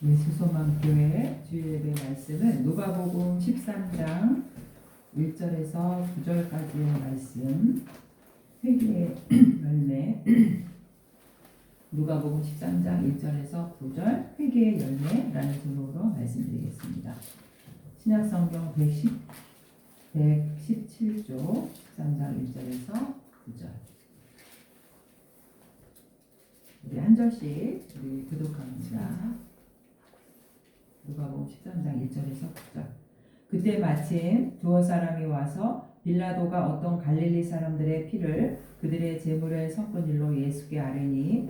예수소망 교회 주일예배 말씀은 누가복음 13장 1절에서 9절까지의 말씀, 회개의 열매. 누가복음 13장 1절에서 9절 회개의 열매라는 제목으로 말씀드리겠습니다. 신약성경 117조 13장 1절에서 9절. 우리 한 절씩 우리 교독합니다. 누가복음 13장 1절에서 9절. 그때 마침 두어 사람이 와서 빌라도가 어떤 갈릴리 사람들의 피를 그들의 제물에 섞은 일로 예수께 아뢰니,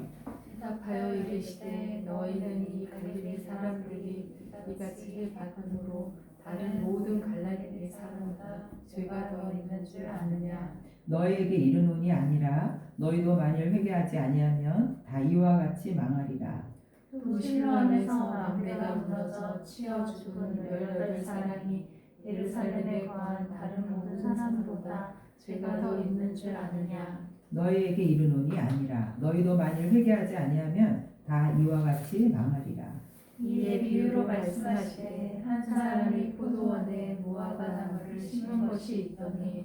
대답하여 이르시되 너희는 이 갈릴리 사람들이 이같이 받음으로 다른 모든 갈릴리 사람보다 죄가 더 있는 줄 아느냐. 너희에게 이르노니 아니라 너희도 만일 회개하지 아니하면 다 이와 같이 망하리라. 또 실로암에서 망대가 무너져 치어 죽은 18사람이 예루살렘에 거한 다른 모든 사람보다 죄가 더 있는 줄 아느냐. 너희에게 이르노니 아니라 너희도 만일 회개하지 아니하면 다 이와 같이 망하리라. 이에 비유로 말씀하시되 한 사람이 포도원에 무화과 나무를 심은 것이 있더니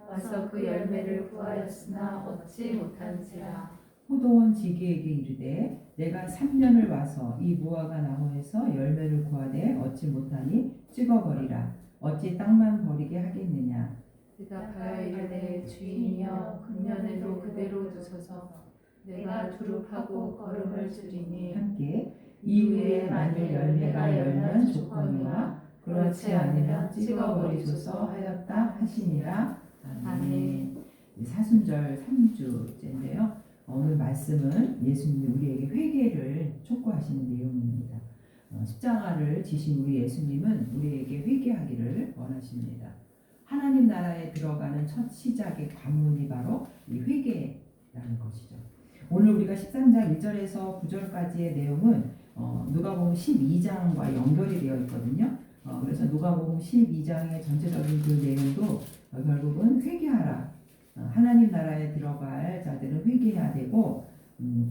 와서 그 열매를 구하였으나 얻지 못한지라. 포도원 지기에게 이르되 내가 3년을 와서 이 무화과 나무에서 열매를 구하되 얻지 못하니 찍어버리라. 어찌 땅만 버리게 하겠느냐. 대답하여 이르되 주인이여 금년에도 그대로 두소서. 내가 두릅하고 걸음을 줄이니 함께 이후에 만일 열매가 열면 좋거니와 그렇지 않으면 찍어버리소서 하였다 하시니라. 아멘. 사순절 3주째인데요. 오늘 말씀은 예수님이 우리에게 회개를 촉구하시는 내용입니다. 십자가를 지신 우리 예수님은 우리에게 회개하기를 원하십니다. 하나님 나라에 들어가는 첫 시작의 관문이 바로 이 회개라는 것이죠. 오늘 우리가 13장 1절에서 9절까지의 내용은 누가복음 12장과 연결이 되어 있거든요. 그래서 누가복음 12장의 전체적인 그 내용도 결국은 회개하라. 하나님 나라에 들어갈 자들은 회개해야 되고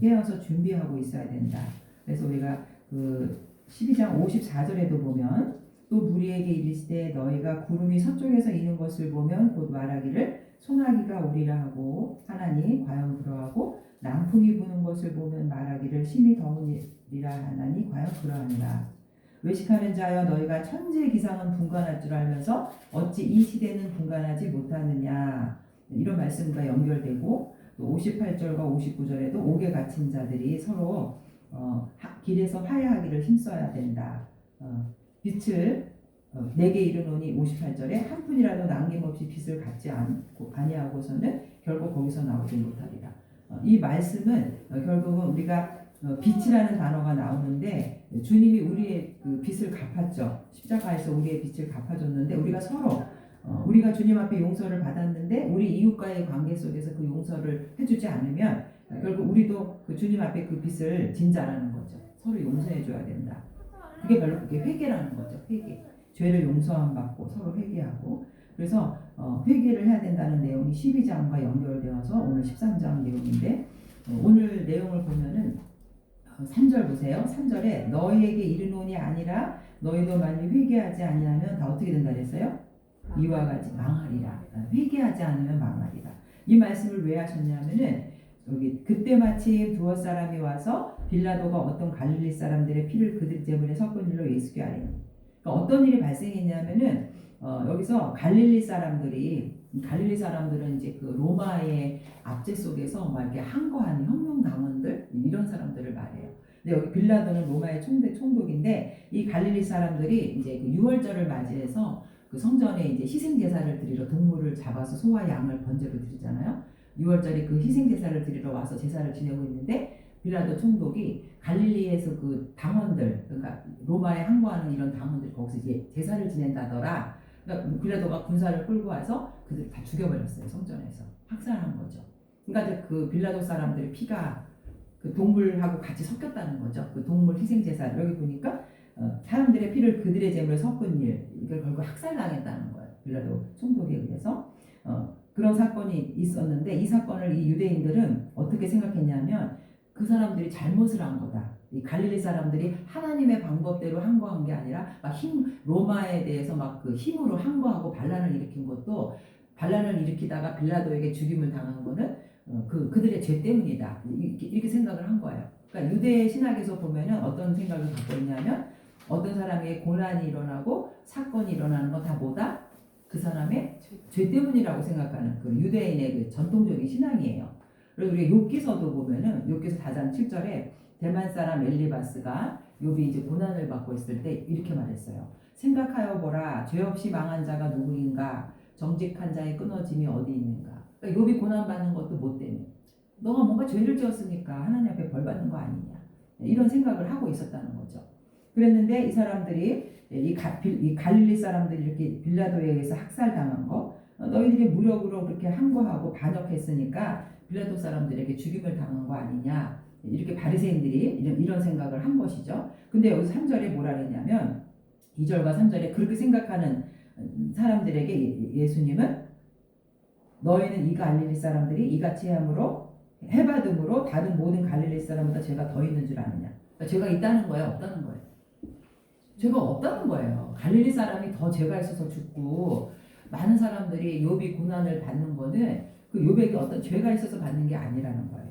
깨어서 준비하고 있어야 된다. 그래서 우리가 그 12장 54절에도 보면 또 무리에게 이르시되 너희가 구름이 서쪽에서 이는 것을 보면 곧 말하기를 소나기가 오리라 하고 하나니 과연 그러하고 남풍이 부는 것을 보면 말하기를 심히 더우리라 하나니 과연 그러하니라. 외식하는 자여 너희가 천지의 기상은 분간할 줄 알면서 어찌 이 시대는 분간하지 못하느냐. 이런 말씀과 연결되고 또 58절과 59절에도 옥에 갇힌 자들이 서로 길에서 화해하기를 힘써야 된다. 빛을 내게 이르노니 58절에 한 푼이라도 남김없이 빛을 갖지 아니하고서는 결국 거기서 나오지 못하리라. 이 말씀은 결국은 우리가 빛이라는 단어가 나오는데 주님이 우리의 그 빛을 갚았죠. 십자가에서 우리의 빛을 갚아줬는데 우리가 서로 우리가 주님 앞에 용서를 받았는데 우리 이웃과의 관계 속에서 그 용서를 해주지 않으면 결국 우리도 그 주님 앞에 그 빛을 진짜라는 거죠. 서로 용서해 줘야 된다. 그게 바로 그게 회개라는 거죠. 회개. 죄를 용서함 받고 서로 회개하고. 그래서 회개를 해야 된다는 내용이 12장과 연결되어서 오늘 13장 내용인데 오늘 내용을 보면은 3절 보세요. 3절에 너희에게 이르노니 아니라 너희도 만일 회개하지 아니하면 다 어떻게 된다 그랬어요? 이와 같이 망하리라. 회개하지 않으면 망하리라. 이 말씀을 왜 하셨냐면은 여기 그때 마침 두어 사람이 와서 빌라도가 어떤 갈릴리 사람들의 피를 그들 제물에 섞은 일로 예수께 아뢰니. 그러니까 어떤 일이 발생했냐면은 여기서 갈릴리 사람들은 이제 그 로마의 압제 속에서 막 이렇게 항거하는 혁명 당원들 이런 사람들을 말해요. 근데 여기 빌라도는 로마의 총독인데 이 갈릴리 사람들이 이제 그 유월절을 맞이해서 그 성전에 이제 희생 제사를 드리러 동물을 잡아서 소와 양을 번제로 드리잖아요. 6월절에 그 희생 제사를 드리러 와서 제사를 지내고 있는데 빌라도 총독이 갈릴리에서 그 당원들, 그러니까 로마에 항거하는 이런 당원들 거기서 이제 제사를 지낸다더라. 그러니까 빌라도가 군사를 끌고 와서 그들 다 죽여버렸어요. 성전에서 학살한 거죠. 그러니까 그 빌라도 사람들의 피가 그 동물하고 같이 섞였다는 거죠. 그 동물 희생 제사를 여기 보니까 사람들의 피를 그들의 제물에 섞은 일, 이걸 결국 학살당했다는 거예요. 빌라도 총독에 의해서 그런 사건이 있었는데 이 사건을 이 유대인들은 어떻게 생각했냐면 그 사람들이 잘못을 한 거다. 이 갈릴리 사람들이 하나님의 방법대로 항거한 게 아니라 막 로마에 대해서 막 그 힘으로 항거하고 반란을 일으킨 것도, 반란을 일으키다가 빌라도에게 죽임을 당한 거는 그들의 죄 때문이다. 이렇게 생각을 한 거예요. 그러니까 유대 신학에서 보면은 어떤 생각을 갖고 있냐면, 어떤 사람에게 고난이 일어나고 사건이 일어나는 건 다 뭐다? 그 사람의 죄 때문이라고 생각하는 그 유대인의 그 전통적인 신앙이에요. 그리고 우리가 욥기서도 보면은 욥기서 4장 7절에 대만 사람 엘리바스가 욥이 이제 고난을 받고 있을 때 이렇게 말했어요. 생각하여 보라, 죄 없이 망한 자가 누구인가? 정직한 자의 끊어짐이 어디 있는가? 그러니까 욥이 고난 받는 것도 뭐 때문에? 너가 뭔가 죄를 지었으니까 하나님 앞에 벌 받는 거 아니냐? 이런 생각을 하고 있었다는 거죠. 그랬는데 이 사람들이 이 갈릴리 사람들이 이렇게 빌라도에 의해서 학살당한 거, 너희들이 무력으로 그렇게 항거하고 반역했으니까 빌라도 사람들에게 죽임을 당한 거 아니냐, 이렇게 바리새인들이 이런 생각을 한 것이죠. 근데 여기서 3절에 뭐라 그랬냐면, 2절과 3절에 그렇게 생각하는 사람들에게 예수님은 너희는 이 갈릴리 사람들이 이같이 해받음으로 다른 모든 갈릴리 사람보다 죄가 더 있는 줄 아느냐. 그러니까 죄가 있다는 거예요, 없다는 거예요? 죄가 없다는 거예요. 갈릴리 사람이 더 죄가 있어서 죽고, 많은 사람들이 욥이 고난을 받는 거는 그 욥에게 어떤 죄가 있어서 받는 게 아니라는 거예요.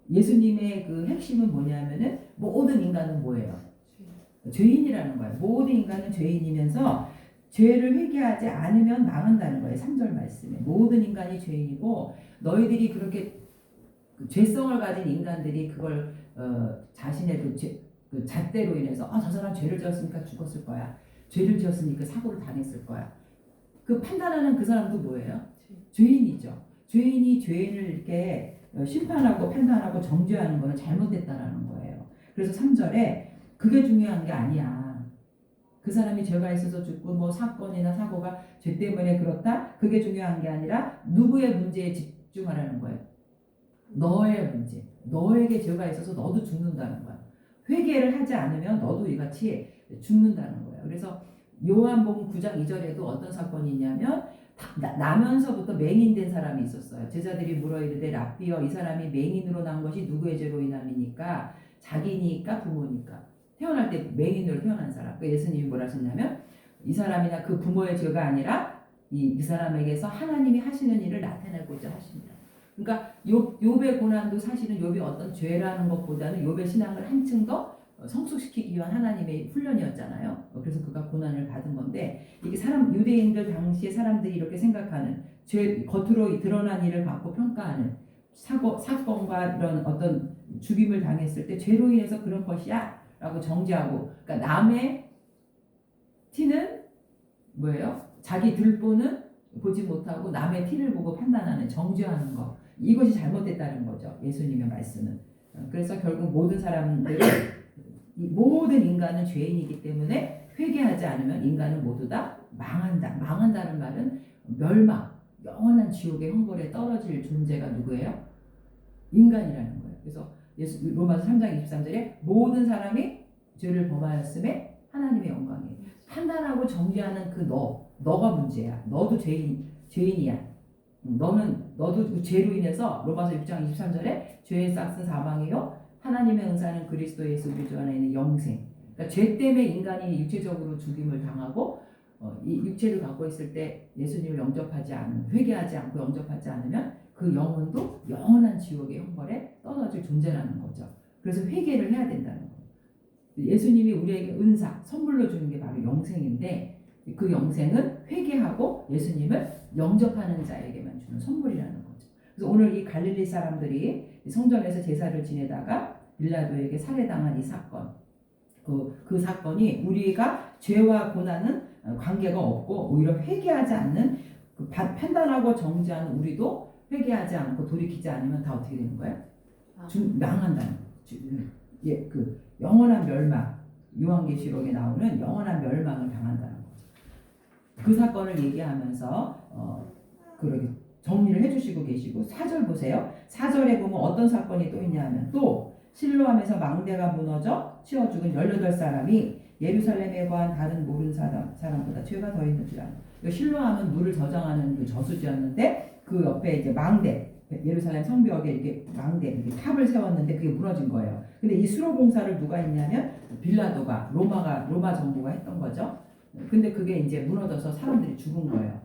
예수님의 그 핵심은 뭐냐면은 모든 인간은 뭐예요? 죄인이라는 거예요. 모든 인간은 죄인이면서 죄를 회개하지 않으면 망한다는 거예요. 3절 말씀에 모든 인간이 죄인이고, 너희들이 그렇게 그 죄성을 가진 인간들이 그걸 자신의 그 잣대로 인해서 저 사람 죄를 지었으니까 죽었을 거야, 죄를 지었으니까 사고를 당했을 거야, 그 판단하는 그 사람도 뭐예요? 죄인이죠. 죄인이 죄인을 이렇게 심판하고 판단하고 정죄하는 거는 잘못됐다라는 거예요. 그래서 3절에 그게 중요한 게 아니야. 그 사람이 죄가 있어서 죽고 뭐 사건이나 사고가 죄 때문에 그렇다, 그게 중요한 게 아니라 누구의 문제에 집중하라는 거예요. 너의 문제, 너에게 죄가 있어서 너도 죽는다는 거야. 회개를 하지 않으면 너도 이같이 죽는다는 거예요. 그래서 요한복음 9장 2절에도 어떤 사건이 있냐면, 나면서부터 맹인된 사람이 있었어요. 제자들이 물어 이르되 랍비여, 이 사람이 맹인으로 난 것이 누구의 죄로 인함이니까? 자기니까 부모니까? 태어날 때 맹인으로 태어난 사람. 예수님이 뭐라 하셨냐면, 이 사람이나 그 부모의 죄가 아니라 이 사람에게서 하나님이 하시는 일을 나타내고자 하십니다. 그러니까 욥의 고난도 사실은 욥이 어떤 죄라는 것보다는 욥의 신앙을 한층 더 성숙시키기 위한 하나님의 훈련이었잖아요. 그래서 그가 고난을 받은 건데, 이게 유대인들 당시에 사람들이 이렇게 생각하는, 겉으로 드러난 일을 갖고 평가하는 사건과 이런 어떤 죽임을 당했을 때 죄로 인해서 그런 것이야 라고 정죄하고, 그러니까 남의 티는 뭐예요? 자기 들보는 보지 못하고 남의 티를 보고 판단하는, 정죄하는 것, 이것이 잘못됐다는 거죠. 예수님의 말씀은. 그래서 결국 모든 인간은 죄인이기 때문에 회개하지 않으면 인간은 모두 다 망한다. 망한다는 말은 멸망, 영원한 지옥의 형벌에 떨어질 존재가 누구예요? 인간이라는 거예요. 그래서 로마서 3장 23절에 모든 사람이 죄를 범하였음에 하나님의 영광이에요. 판단하고 정죄하는 그 너가 문제야. 너도 죄인이야. 너도 그 죄로 인해서 로마서 6장 23절에 죄의 싹은 사망이요 하나님의 은사는 그리스도 예수 우리 주 안에 있는 영생. 그러니까 죄 때문에 인간이 육체적으로 죽임을 당하고, 이 육체를 갖고 있을 때 예수님을 회개하지 않고 영접하지 않으면 그 영혼도 영원한 지옥의 형벌에 떨어질 존재라는 거죠. 그래서 회개를 해야 된다는 거예요. 예수님이 우리에게 은사, 선물로 주는 게 바로 영생인데, 그 영생은 회개하고 예수님을 영접하는 자에게만 주는 선물이라는 거죠. 그래서 오늘 이 갈릴리 사람들이 성전에서 제사를 지내다가 빌라도에게 살해당한 이 사건, 그 사건이 우리가 죄와 고난은 관계가 없고, 오히려 회개하지 않는, 판단하고 정죄하는 우리도 회개하지 않고 돌이키지 않으면 다 어떻게 되는 거예요? 망한다는 거예요. 그 영원한 멸망, 요한계시록에 나오는 영원한 멸망을 당한다는 거죠. 그 사건을 얘기하면서 그렇게 정리를 해주시고 계시고, 4절 보세요. 4절에 보면 어떤 사건이 또 있냐면, 또 실로암에서 망대가 무너져 치워 죽은 18사람이 예루살렘에 관한 다른 모든 사람보다 죄가 더 있는 줄 아는. 실로암은 물을 저장하는 그 저수지였는데, 그 옆에 이제 망대, 예루살렘 성벽에 이렇게 망대 이렇게 탑을 세웠는데 그게 무너진 거예요. 근데 이 수로 공사를 누가 했냐면 빌라도가 로마 정부가 했던 거죠. 근데 그게 이제 무너져서 사람들이 죽은 거예요.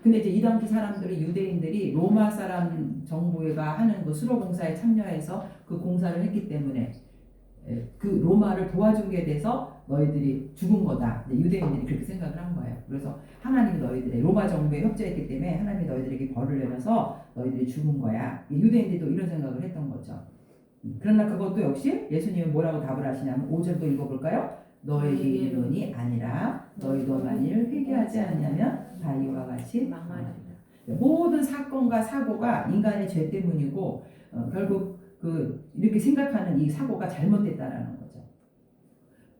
근데 이제 이 당시 사람들이 유대인들이 로마 사람 정부가 하는 그 수로 공사에 참여해서 그 공사를 했기 때문에 그 로마를 도와준 게 돼서 너희들이 죽은 거다. 유대인들이 그렇게 생각을 한 거예요. 그래서 하나님이 너희들의 로마 정부에 협조했기 때문에 하나님이 너희들에게 벌을 내려서 너희들이 죽은 거야. 유대인들도 이런 생각을 했던 거죠. 그러나 그것도 역시 예수님은 뭐라고 답을 하시냐면 5절도 읽어볼까요? 너에게 이르노니 아니라 너희도 만일 회개하지 않냐면 다 이와 같이 망하리라. 모든 사건과 사고가 인간의 죄 때문이고 결국 이렇게 생각하는 이 사고가 잘못됐다라는 거죠.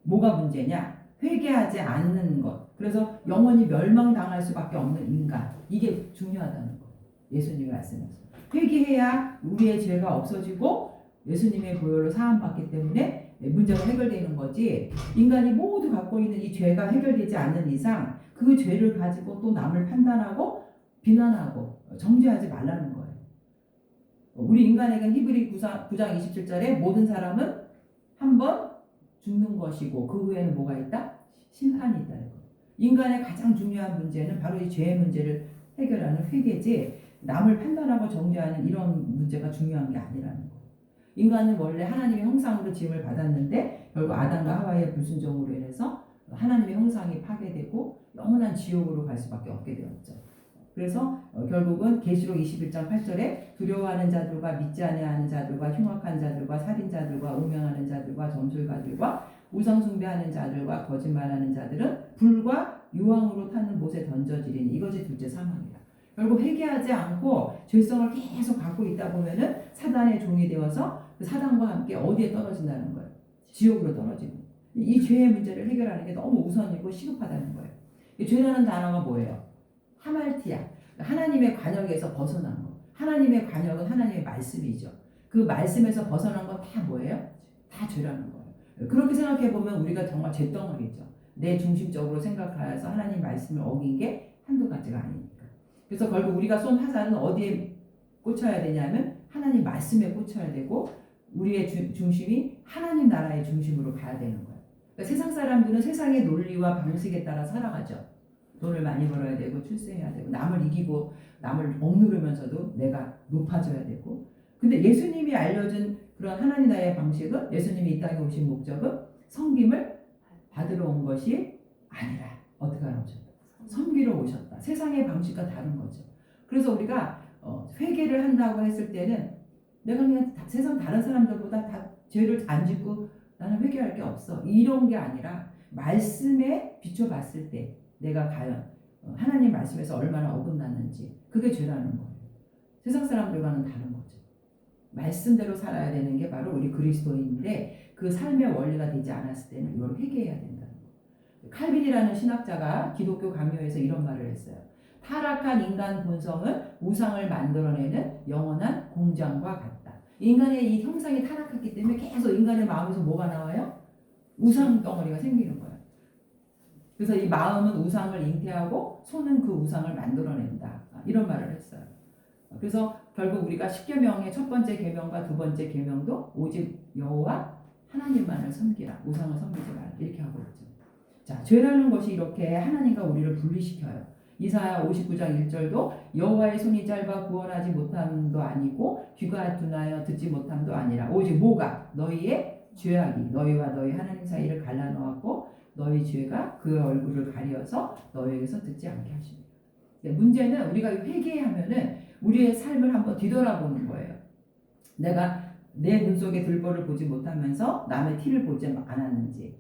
뭐가 문제냐? 회개하지 않는 것. 그래서 영원히 멸망당할 수밖에 없는 인간. 이게 중요하다는 거예요. 예수님이 말씀하셨어요. 회개해야 우리의 죄가 없어지고 예수님의 보혈로 사함받기 때문에 문제가 해결되는 거지. 인간이 모두 갖고 있는 이 죄가 해결되지 않는 이상 그 죄를 가지고 또 남을 판단하고 비난하고 정죄하지 말라는 거예요. 우리 인간에게는 히브리 9장 27절에 모든 사람은 한번 죽는 것이고 그 후에는 뭐가 있다? 심판이 있다. 인간의 가장 중요한 문제는 바로 이 죄의 문제를 해결하는 회개지 남을 판단하고 정죄하는 이런 문제가 중요한 게 아니라는 거예요. 인간은 원래 하나님의 형상으로 지음을 받았는데 결국 아담과 하와의 불순종으로 인해서 하나님의 형상이 파괴되고 영원한 지옥으로 갈 수밖에 없게 되었죠. 그래서 결국은 계시록 21장 8절에 두려워하는 자들과 믿지 아니하는 자들과 흉악한 자들과 살인자들과 음행하는 자들과 점술가들과 우상 숭배하는 자들과 거짓말하는 자들은 불과 유황으로 타는 못에 던져지리니 이것이 둘째 사망이다. 결국 회개하지 않고 죄성을 계속 갖고 있다 보면은 사단의 종이 되어서 그 사단과 함께 어디에 떨어진다는 거예요? 지옥으로 떨어지는. 이 죄의 문제를 해결하는 게 너무 우선이고 시급하다는 거예요. 이 죄라는 단어가 뭐예요? 하말티아. 하나님의 관역에서 벗어난 거. 하나님의 관역은 하나님의 말씀이죠. 그 말씀에서 벗어난 건 다 뭐예요? 다 죄라는 거예요. 그렇게 생각해 보면 우리가 정말 죄덩어리죠. 내 중심적으로 생각하여서 하나님 말씀을 어긴 게 한두 가지가 아니니까. 그래서 결국 우리가 쏜 화살은 어디에 꽂혀야 되냐면 하나님 말씀에 꽂혀야 되고 우리의 중심이 하나님 나라의 중심으로 가야 되는 거예요. 그러니까 세상 사람들은 세상의 논리와 방식에 따라 살아가죠. 돈을 많이 벌어야 되고 출세해야 되고 남을 이기고 남을 억누르면서도 내가 높아져야 되고 근데 예수님이 알려준 그런 하나님 나라의 방식은 예수님이 이 땅에 오신 목적은 섬김을 받으러 온 것이 아니라 어떻게 오셨다? 섬기러 오셨다. 세상의 방식과 다른 거죠. 그래서 우리가 회개를 한다고 했을 때는 내가 그냥 세상 다른 사람들보다 다 죄를 안 짓고 나는 회개할 게 없어. 이런 게 아니라 말씀에 비춰봤을 때 내가 과연 하나님 말씀에서 얼마나 어긋났는지 그게 죄라는 거예요. 세상 사람들과는 다른 거죠. 말씀대로 살아야 되는 게 바로 우리 그리스도인인데 그 삶의 원리가 되지 않았을 때는 이걸 회개해야 된다는 거예요. 칼빈이라는 신학자가 기독교 강요에서 이런 말을 했어요. 타락한 인간 본성은 우상을 만들어내는 영원한 공장과 같다. 인간의 이 형상이 타락했기 때문에 계속 인간의 마음에서 뭐가 나와요? 우상 덩어리가 생기는 거예요. 그래서 이 마음은 우상을 잉태하고 손은 그 우상을 만들어낸다. 이런 말을 했어요. 그래서 결국 우리가 십계명의 첫 번째 계명과 두 번째 계명도 오직 여호와 하나님만을 섬기라. 우상을 섬기지 말라. 이렇게 하고 있죠. 자, 죄라는 것이 이렇게 하나님과 우리를 분리시켜요. 이사야 59장 1절도 여호와의 손이 짧아 구원하지 못함도 아니고 귀가 둔하여 듣지 못함도 아니라 오직 뭐가? 너희의 죄악이 너희와 너희 하나님 사이를 갈라놓았고 너희 죄가 그 얼굴을 가리어서 너희에게서 듣지 않게 하십니다. 문제는 우리가 회개하면은 우리의 삶을 한번 뒤돌아보는 거예요. 내가 내 눈 속에 들보를 보지 못하면서 남의 티를 보지 않았는지,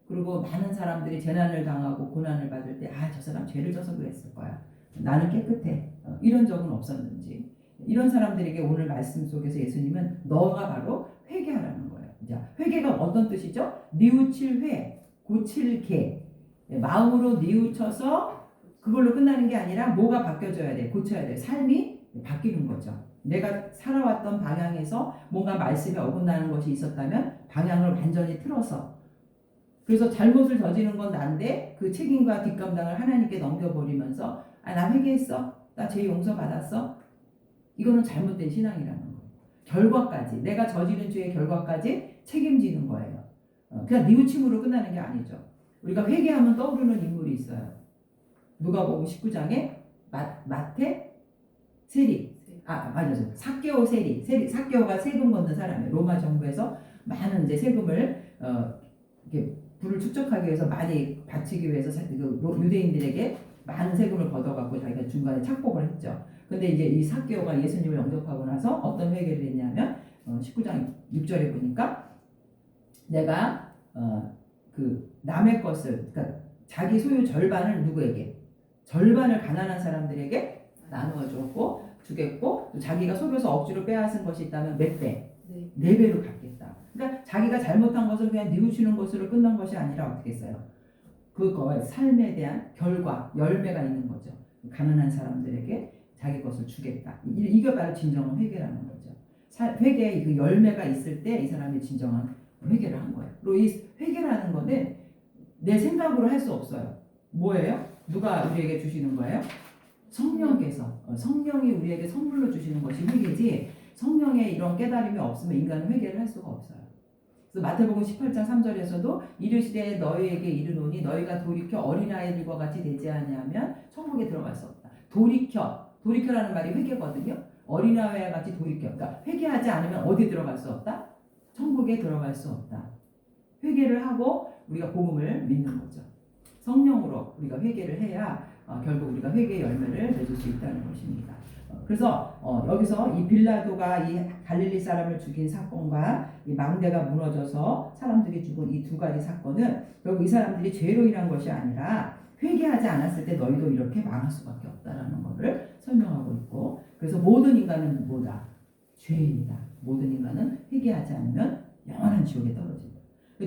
그리고 많은 사람들이 재난을 당하고 고난을 받을 때 저 사람 죄를 져서 그랬을 거야. 나는 깨끗해. 이런 적은 없었는지. 이런 사람들에게 오늘 말씀 속에서 예수님은 너가 바로 회개하라는 거예요. 자, 회개가 어떤 뜻이죠? 뉘우칠 회, 고칠 개. 마음으로 뉘우쳐서 그걸로 끝나는 게 아니라 뭐가 바뀌어져야 돼? 고쳐야 돼. 삶이 바뀌는 거죠. 내가 살아왔던 방향에서 뭔가 말씀에 어긋나는 것이 있었다면 방향을 완전히 틀어서 그래서 잘못을 저지른 건 난데 그 책임과 뒷감당을 하나님께 넘겨버리면서 나 회개했어? 나 죄 용서 받았어? 이거는 잘못된 신앙이라는 거예요. 결과까지 내가 저지른 죄의 결과까지 책임지는 거예요. 그냥 뉘우침으로 끝나는 게 아니죠. 우리가 회개하면 떠오르는 인물이 있어요. 누가복음 19장에 마태 세리, 맞아요. 삭개오 세리, 삭개오가 세금 걷는 사람이에요. 로마 정부에서 많은 이제 세금을 이렇게 부를 축적하기 위해서 많이 바치기 위해서 유대인들에게 많은 세금을 걷어갖고 자기가 중간에 착복을 했죠. 근데 이제 이 삭개오가 예수님을 영접하고 나서 어떤 회개를 했냐면 19장 6절에 보니까 내가 그 남의 것을, 그러니까 자기 소유 절반을 누구에게? 절반을 가난한 사람들에게 나누어 주었고 주겠고, 또 자기가 속여서 억지로 빼앗은 것이 있다면 몇 배? 네 배로 갚겠다. 그러니까 자기가 잘못한 것을 그냥 뉘우치는 것으로 끝난 것이 아니라 어떻게 했어요? 그거의 삶에 대한 결과, 열매가 있는 거죠. 가난한 사람들에게 자기 것을 주겠다. 이게 바로 진정한 회개라는 거죠. 회개의 그 열매가 있을 때 이 사람이 진정한 회개를 한 거예요. 그리고 이 회개라는 거는 내 생각으로 할 수 없어요. 뭐예요? 누가 우리에게 주시는 거예요? 성령께서. 성령이 우리에게 선물로 주시는 것이 회개지, 성령의 이런 깨달음이 없으면 인간은 회개를 할 수가 없어요. 그래서 마태복음 18장 3절에서도 이르시되 너희에게 이르노니 너희가 돌이켜 어린아이들과 같이 되지 아니하면 천국에 들어갈 수 없다. 돌이켜라는 말이 회개거든요. 어린아이와 같이 돌이켜. 그러니까 회개하지 않으면 어디 들어갈 수 없다? 천국에 들어갈 수 없다. 회개를 하고 우리가 복음을 믿는 거죠. 성령으로 우리가 회개를 해야 결국 우리가 회개의 열매를 맺을 수 있다는 것입니다. 그래서 여기서 이 빌라도가 이 갈릴리 사람을 죽인 사건과 이 망대가 무너져서 사람들이 죽은 이 두 가지 사건은 결국 이 사람들이 죄로 인한 것이 아니라 회개하지 않았을 때 너희도 이렇게 망할 수밖에 없다라는 것을 설명하고 있고, 그래서 모든 인간은 뭐다? 죄인이다. 모든 인간은 회개하지 않으면 영원한 지옥에 떨어진다.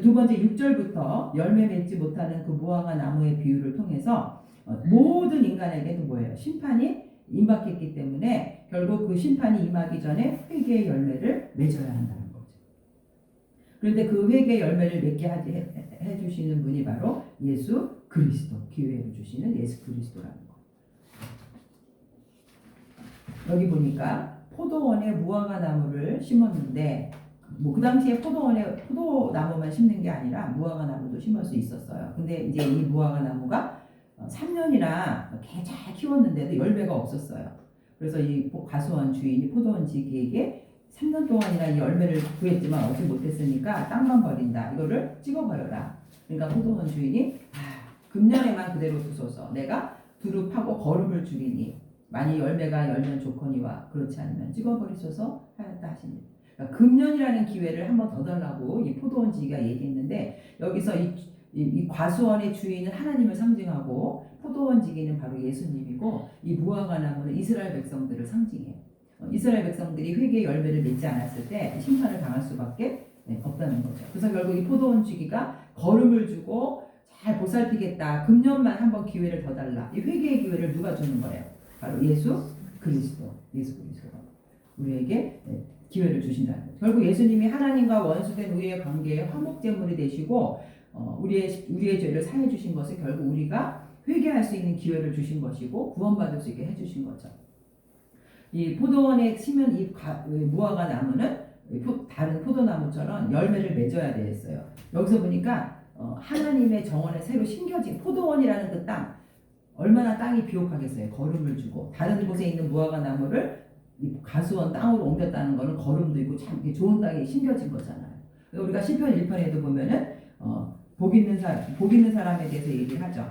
두 번째 6절부터 열매 맺지 못하는 그 무화과 나무의 비유를 통해서 모든 인간에게도 뭐예요? 심판이 임박했기 때문에 결국 그 심판이 임하기 전에 회개의 열매를 맺어야 한다는 거죠. 그런데 그 회개의 열매를 맺게 해주시는 분이 바로 예수 그리스도, 기회를 주시는 예수 그리스도라는 거. 여기 보니까 포도원에 무화과 나무를 심었는데 그 당시에 포도원에 포도나무만 심는 게 아니라 무화과 나무도 심을 수 있었어요. 근데 이제 이 무화과 나무가 3년이나 잘 키웠는데도 열매가 없었어요. 그래서 이 과수원 주인이 포도원 지기에게 3년 동안이나 이 열매를 구했지만 얻지 못했으니까 땅만 버린다. 이거를 찍어버려라. 그러니까 포도원 주인이 금년에만 그대로 두소서. 내가 두릅하고 거름을 주리니 만일 열매가 열면 좋거니와 그렇지 않으면 찍어버리소서 하였다 하십니다. 그러니까 금년이라는 기회를 한 번 더 달라고 이 포도원 지기가 얘기했는데, 여기서 이 과수원의 주인은 하나님을 상징하고 포도원 지기는 바로 예수님이고, 이 무화과 나무는 이스라엘 백성들을 상징해요. 이스라엘 백성들이 회개의 열매를 맺지 않았을 때 심판을 당할 수밖에 없다는 거죠. 그래서 결국 이 포도원 지기가 거름을 주고 잘 보살피겠다. 금년만 한번 기회를 더 달라. 이 회개의 기회를 누가 주는 거예요? 바로 예수 그리스도. 예수 그리스도가 우리에게 기회를 주신다는 거죠. 결국 예수님이 하나님과 원수된 우리의 관계에 화목제물이 되시고 우리의 죄를 사해 주신 것은 결국 우리가 회개할 수 있는 기회를 주신 것이고 구원받을 수 있게 해주신 거죠. 이 포도원에 심은 이 무화과 나무는 다른 포도나무처럼 열매를 맺어야 되겠어요. 여기서 보니까 하나님의 정원에 새로 심겨진 포도원이라는 그 땅, 얼마나 땅이 비옥하겠어요. 거름을 주고 다른 곳에 있는 무화과 나무를 이 가수원 땅으로 옮겼다는 거는 거름도 있고 참 좋은 땅에 심겨진 거잖아요. 우리가 시편 1편에도 보면은 복 있는 사람에 대해서 얘기를 하죠.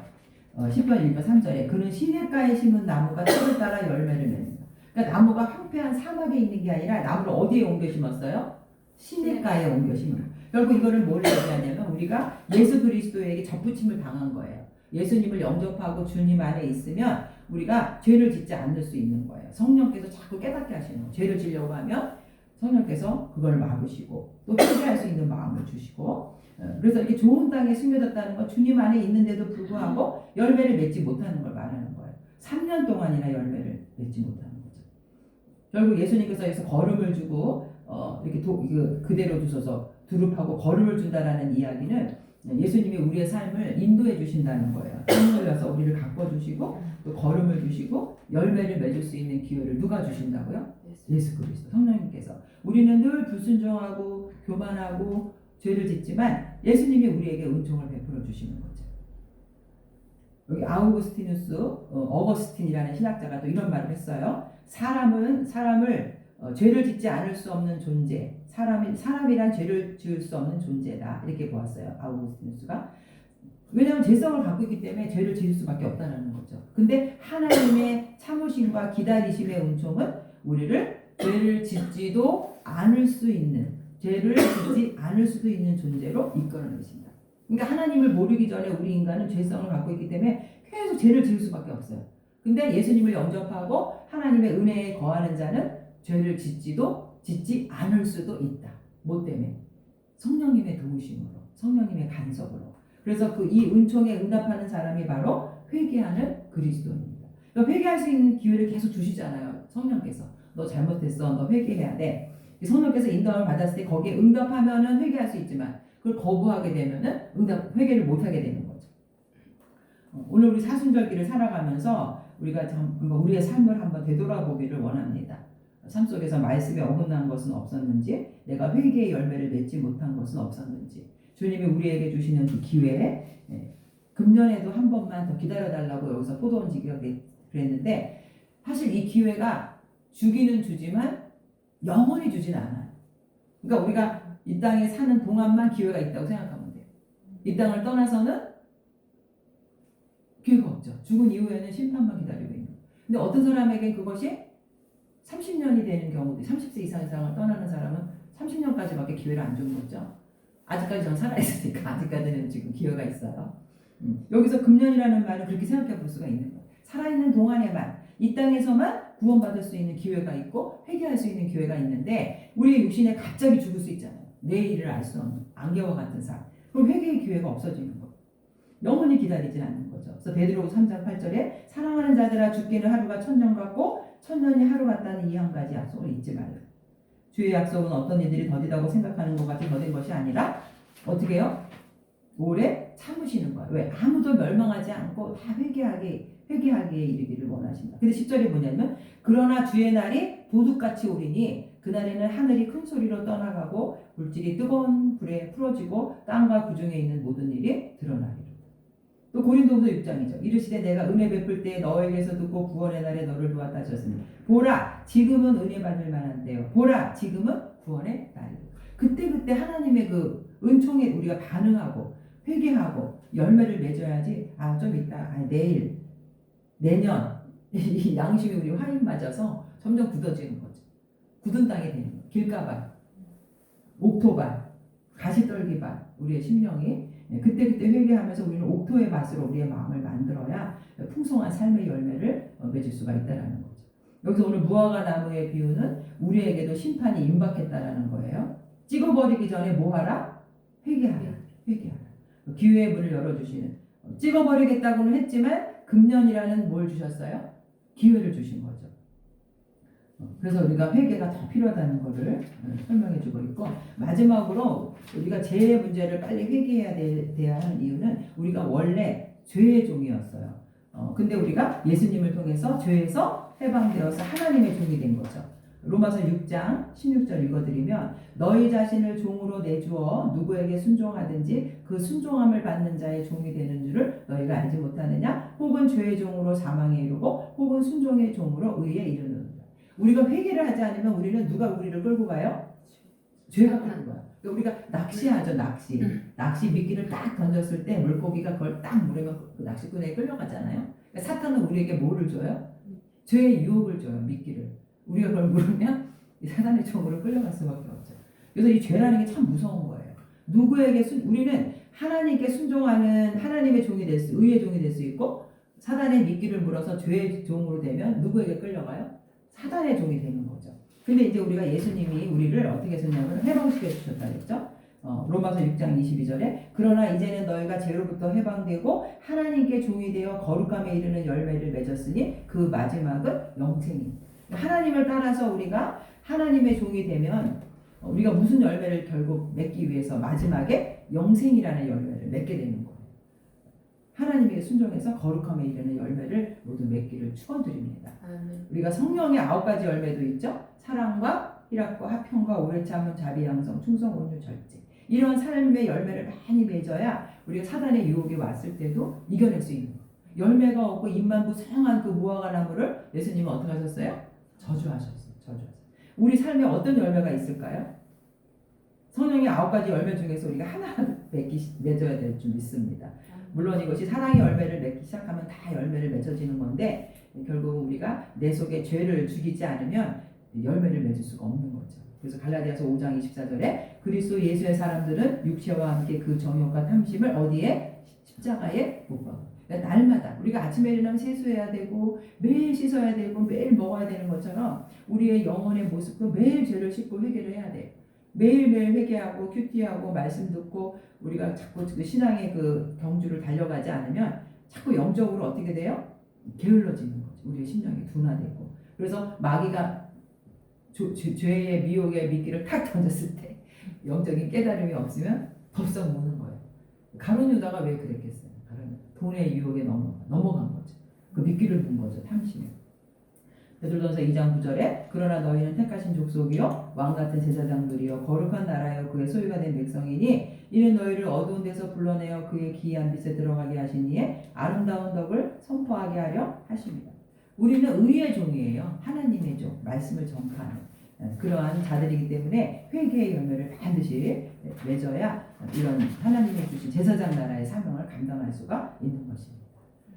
시편 1편 3절에 그는 시냇가에 심은 나무가 철을 따라 열매를 맺는다. 그러니까 나무가 황폐한 사막에 있는 게 아니라 나무를 어디에 옮겨 심었어요? 시냇가에 옮겨 심은. 결국 이거를 뭘 얘기하냐면 우리가 예수 그리스도에게 접붙임을 당한 거예요. 예수님을 영접하고 주님 안에 있으면 우리가 죄를 짓지 않을 수 있는 거예요. 성령께서 자꾸 깨닫게 하시는 거예요. 죄를 지려고 하면 성령께서 그걸 막으시고 또 회개할 수 있는 마음을 주시고, 그래서 이렇게 좋은 땅에 숨겨졌다는 건 주님 안에 있는데도 불구하고 열매를 맺지 못하는 걸 말하는 거예요. 3년 동안이나 열매를 맺지 못하는 거죠. 결국 예수님께서 여기서 거름을 주고 이렇게 그대로 두셔서 두릅하고 거름을 준다라는 이야기는 예수님이 우리의 삶을 인도해 주신다는 거예요. 하늘에서 우리를 가꿔 주시고 또 거름을 주시고 열매를 맺을 수 있는 기회를 누가 주신다고요? 예수 그리스도 성령님께서. 우리는 늘 불순종하고 교만하고 죄를 짓지만 예수님이 우리에게 은총을 베풀어 주시는 거죠. 여기 아우구스티누스 어거스틴이라는 신학자가 또 이런 말을 했어요. 사람을 죄를 짓지 않을 수 없는 존재, 사람이란 죄를 지을 수 없는 존재다, 이렇게 보았어요, 아우구스티누스가. 왜냐하면 죄성을 갖고 있기 때문에 죄를 지을 수밖에 없다는 거죠. 근데 하나님의 참으심과 기다리심의 은총은 우리를 죄를 짓지도 않을 수 있는, 죄를 짓지 않을 수도 있는 존재로 이끌어내신다. 그러니까 하나님을 모르기 전에 우리 인간은 죄성을 갖고 있기 때문에 계속 죄를 지을 수밖에 없어요. 근데 예수님을 영접하고 하나님의 은혜에 거하는 자는 죄를 짓지 않을 수도 있다. 뭐 때문에? 성령님의 도우심으로, 성령님의 간섭으로. 그래서 이 은총에 응답하는 사람이 바로 회개하는 그리스도인입니다. 그러니까 회개할 수 있는 기회를 계속 주시잖아요. 성령께서. 너 잘못했어. 너 회개해야 돼. 성령께서 인도함을 받았을 때 거기에 응답하면은 회개할 수 있지만 그걸 거부하게 되면은 회개를 못하게 되는 거죠. 오늘 우리 사순절기를 살아가면서 우리가 우리의 삶을 한번 되돌아보기를 원합니다. 삶 속에서 말씀에 어긋난 것은 없었는지, 내가 회개의 열매를 맺지 못한 것은 없었는지, 주님이 우리에게 주시는 그 기회에 금년에도 한 번만 더 기다려달라고 여기서 포도원 지기가 그랬는데, 사실 이 기회가 주기는 주지만 영원히 주진 않아요. 그러니까 우리가 이 땅에 사는 동안만 기회가 있다고 생각하면 돼요. 이 땅을 떠나서는 기회가 없죠. 죽은 이후에는 심판만 기다리고 있는. 근데 어떤 사람에겐 그것이 30년이 되는 경우도, 30세 이상의 사람을 떠나는 사람은 30년까지밖에 기회를 안 주는 거죠. 아직까지 전 살아있으니까 아직까지는 지금 기회가 있어요. 여기서 금년이라는 말은 그렇게 생각해 볼 수가 있는 거예요. 살아있는 동안에만, 이 땅에서만 구원받을 수 있는 기회가 있고 회개할 수 있는 기회가 있는데, 우리의 육신에 갑자기 죽을 수 있잖아요. 내일을 알 수 없는 안개와 같은 삶. 그럼 회개의 기회가 없어지는 거예요. 영원히 기다리지 않는 거죠. 그래서 베드로후서 3장 8절에 사랑하는 자들아, 죽기는 하루가 1000년 같고 1000년이 하루 같다는 이 한 가지 약속을 잊지 말라. 주의 약속은 어떤 이들이 더디다고 생각하는 것 같이 더딘 것이 아니라 어떻게 해요? 오래 참으시는 거예요. 왜? 아무도 멸망하지 않고 다 회개하게 이르기를 원하신다. 근데 10절이 뭐냐면, 그러나 주의 날이 도둑같이 오리니 그날에는 하늘이 큰 소리로 떠나가고 물질이 뜨거운 불에 풀어지고 땅과 그 중에 있는 모든 일이 드러나리라. 또 고린도후서 6장이죠. 이르시되 내가 은혜 베풀 때 너에게서 듣고 구원의 날에 너를 도왔다 하셨으니 보라 지금은 은혜 받을 만한데요. 보라 지금은 구원의 날이요. 그때 하나님의 그 은총에 우리가 반응하고 회개하고 열매를 맺어야지. 좀 있다. 내일, 내년 이 양심이 우리 화인 맞아서 점점 굳어지는 거죠. 굳은 땅이 되는 거예요. 길가발, 옥토발, 가시떨기발, 우리의 심령이 그때 회개하면서 우리는 옥토의 밭으로 우리의 마음을 만들어야 풍성한 삶의 열매를 맺을 수가 있다는 거죠. 여기서 오늘 무화과 나무의 비유는 우리에게도 심판이 임박했다라는 거예요. 찍어버리기 전에 뭐하라? 회개하라. 기회의 문을 열어주시는, 찍어버리겠다고는 했지만 금년이라는 뭘 주셨어요? 기회를 주신 거죠. 그래서 우리가 회개가 더 필요하다는 것을 설명해 주고 있고, 마지막으로 우리가 죄의 문제를 빨리 회개해야 하는 이유는 우리가 원래 죄의 종이었어요. 근데 우리가 예수님을 통해서 죄에서 해방되어서 하나님의 종이 된 거죠. 로마서 6장 16절 읽어드리면, 너희 자신을 종으로 내주어 누구에게 순종하든지 그 순종함을 받는 자의 종이 되는 줄을 너희가 알지 못하느냐? 혹은 죄의 종으로 사망에 이르고 혹은 순종의 종으로 의에 이르느니라. 우리가 회개를 하지 않으면 우리는 누가 우리를 끌고 가요? 죄가 끌고 가요. 우리가 낚시하죠. 낚시 미끼를 딱 던졌을 때 물고기가 그걸 딱 물으면 그 낚시꾼에게 끌려가잖아요. 그러니까 사탄은 우리에게 뭐를 줘요? 죄의 유혹을 줘요. 미끼를. 우리가 그걸 물으면 이 사단의 종으로 끌려갈 수밖에 없죠. 그래서 이 죄라는 게 참 무서운 거예요. 우리는 하나님께 순종하는 하나님의 종이 될 수, 의의 종이 될 수 있고, 사단의 미끼를 물어서 죄의 종으로 되면 누구에게 끌려가요? 사단의 종이 되는 거죠. 근데 이제 우리가 예수님이 우리를 어떻게 했냐면 해방시켜 주셨다 그랬죠. 로마서 6장 22절에 그러나 이제는 너희가 죄로부터 해방되고 하나님께 종이 되어 거룩함에 이르는 열매를 맺었으니 그 마지막은 영생입니다. 하나님을 따라서 우리가 하나님의 종이 되면 우리가 무슨 열매를 결국 맺기 위해서 마지막에 영생이라는 열매를 맺게 되는 거예요. 하나님에게 순종해서 거룩함에 이르는 열매를 모두 맺기를 축원드립니다. 아멘. 우리가 성령의 9가지 열매도 있죠. 사랑과 희락과 화평과 오래 참음 자비 양성 충성 온유 절제. 이런 삶의 열매를 많이 맺어야 우리가 사단의 유혹이 왔을 때도 이겨낼 수 있는 거예요. 열매가 없고 잎만 무성한 그 무화과 나무를 예수님은 어떻게 하셨어요? 저주하셨어요. 저주하셨어요. 우리 삶에 어떤 열매가 있을까요? 성령의 9가지 열매 중에서 우리가 하나 맺어야 될 줄 믿습니다. 물론 이것이 사랑의 열매를 맺기 시작하면 다 열매를 맺어지는 건데 결국 우리가 내 속에 죄를 죽이지 않으면 열매를 맺을 수가 없는 거죠. 그래서 갈라디아서 5장 24절에 그리스도 예수의 사람들은 육체와 함께 그 정욕과 탐심을 어디에? 십자가에 못 박아. 그러니까 날마다 우리가 아침에 일어나면 세수해야 되고 매일 씻어야 되고 매일 먹어야 되는 것처럼 우리의 영혼의 모습도 매일 죄를 씻고 회개를 해야 돼요. 매일매일 회개하고 큐티하고 말씀 듣고 우리가 자꾸 그 신앙의 그 경주를 달려가지 않으면 자꾸 영적으로 어떻게 돼요? 게을러지는 거죠. 우리의 심령이 둔화되고. 그래서 마귀가 죄의 미혹의 미끼를 탁 던졌을 때 영적인 깨달음이 없으면 덥석 무는 거예요. 가룟 유다가 왜 그랬겠어요? 돈의 유혹에 넘어간 거죠. 그 미끼를 문 거죠. 탐심에. 베드로전서 2장 9절에 그러나 너희는 택하신 족속이요 왕같은 제사장들이요 거룩한 나라요 그의 소유가 된 백성이니 이는 너희를 어두운 데서 불러내어 그의 기이한 빛에 들어가게 하시니에 아름다운 덕을 선포하게 하려 하십니다. 우리는 의의 종이에요. 하나님의 종, 말씀을 전파하는 그러한 자들이기 때문에 회개의 열매를 반드시 맺어야 이런 하나님의 주신 제사장 나라의 사명을 감당할 수가 있는 것입니다.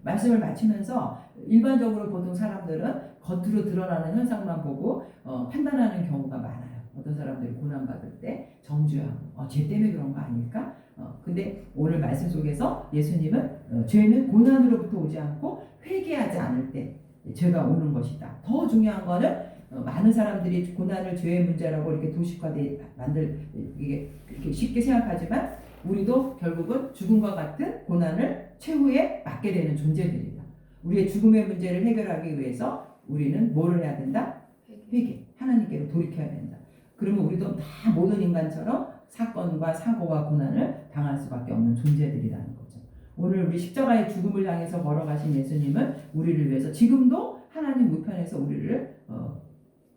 말씀을 마치면서 일반적으로 보통 사람들은 겉으로 드러나는 현상만 보고 판단하는 경우가 많아요. 어떤 사람들이 고난받을 때 정죄하고 죄 때문에 그런 거 아닐까? 근데 오늘 말씀 속에서 예수님은 죄는 고난으로부터 오지 않고 회개하지 않을 때 죄가 오는 것이다. 더 중요한 거는 많은 사람들이 고난을 죄의 문제라고 이렇게 도식화돼 이게 쉽게 생각하지만 우리도 결국은 죽음과 같은 고난을 최후에 맞게 되는 존재들이다. 우리의 죽음의 문제를 해결하기 위해서 우리는 뭐를 해야 된다? 회개. 하나님께로 돌이켜야 된다. 그러면 우리도 다 모든 인간처럼 사건과 사고와 고난을 당할 수밖에 없는 존재들이라는 거죠. 오늘 우리 십자가의 죽음을 향해서 걸어가신 예수님은 우리를 위해서 지금도 하나님 우편에서 우리를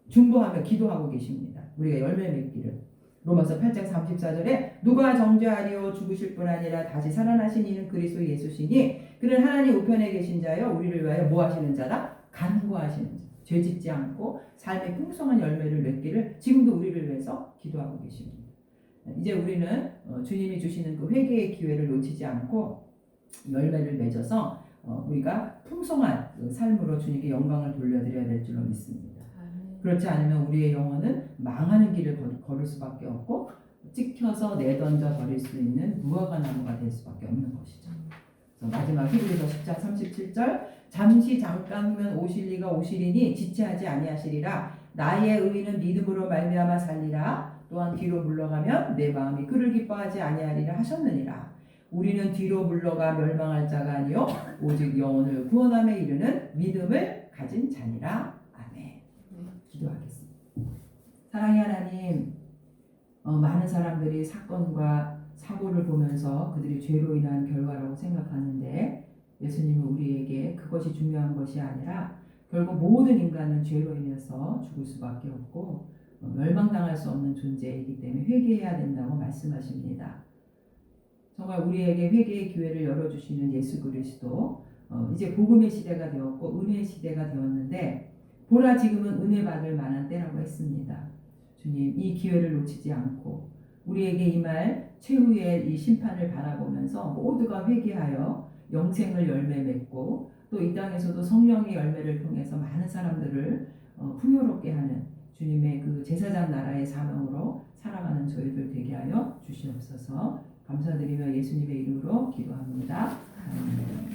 중보하며 기도하고 계십니다. 우리가 열매 맺기를. 로마서 8장 34절에 누가 정죄하리요 죽으실 뿐 아니라 다시 살아나신 이는 그리스도 예수시니 그는 하나님 우편에 계신 자여 우리를 위하여 뭐 하시는 자다? 간구하시는 자. 죄짓지 않고 삶의 풍성한 열매를 맺기를 지금도 우리를 위해서 기도하고 계십니다. 이제 우리는 주님이 주시는 그 회개의 기회를 놓치지 않고 열매를 맺어서 우리가 풍성한 삶으로 주님께 영광을 돌려드려야 될 줄로 믿습니다. 그렇지 않으면 우리의 영혼은 망하는 길을 걸을 수밖에 없고 찍혀서 내던져 버릴 수 있는 무화과 나무가 될 수밖에 없는 것이죠. 그래서 마지막 히브리서 10장 37절 잠시 잠깐이면 오실 이가 오시리니 지체하지 아니하시리라 나의 의인은 믿음으로 말미암아 살리라 또한 뒤로 물러가면 내 마음이 그를 기뻐하지 아니하리라 하셨느니라. 우리는 뒤로 물러가 멸망할 자가 아니요 오직 영혼을 구원함에 이르는 믿음을 가진 자니라. 기도하겠습니다. 사랑의 하나님, 많은 사람들이 사건과 사고를 보면서 그들이 죄로 인한 결과라고 생각하는데 예수님은 우리에게 그것이 중요한 것이 아니라 결국 모든 인간은 죄로 인해서 죽을 수밖에 없고 멸망당할 수 없는 존재이기 때문에 회개해야 된다고 말씀하십니다. 정말 우리에게 회개의 기회를 열어주시는 예수 그리스도 이제 복음의 시대가 되었고 은혜의 시대가 되었는데 보라 지금은 은혜 받을 만한 때라고 했습니다. 주님 이 기회를 놓치지 않고 우리에게 임할 최후의 이 심판을 바라보면서 모두가 회개하여 영생을 열매 맺고 또 이 땅에서도 성령의 열매를 통해서 많은 사람들을 풍요롭게 하는 주님의 그 제사장 나라의 사명으로 살아가는 저희들 되게 하여 주시옵소서. 감사드리며 예수님의 이름으로 기도합니다. 아멘.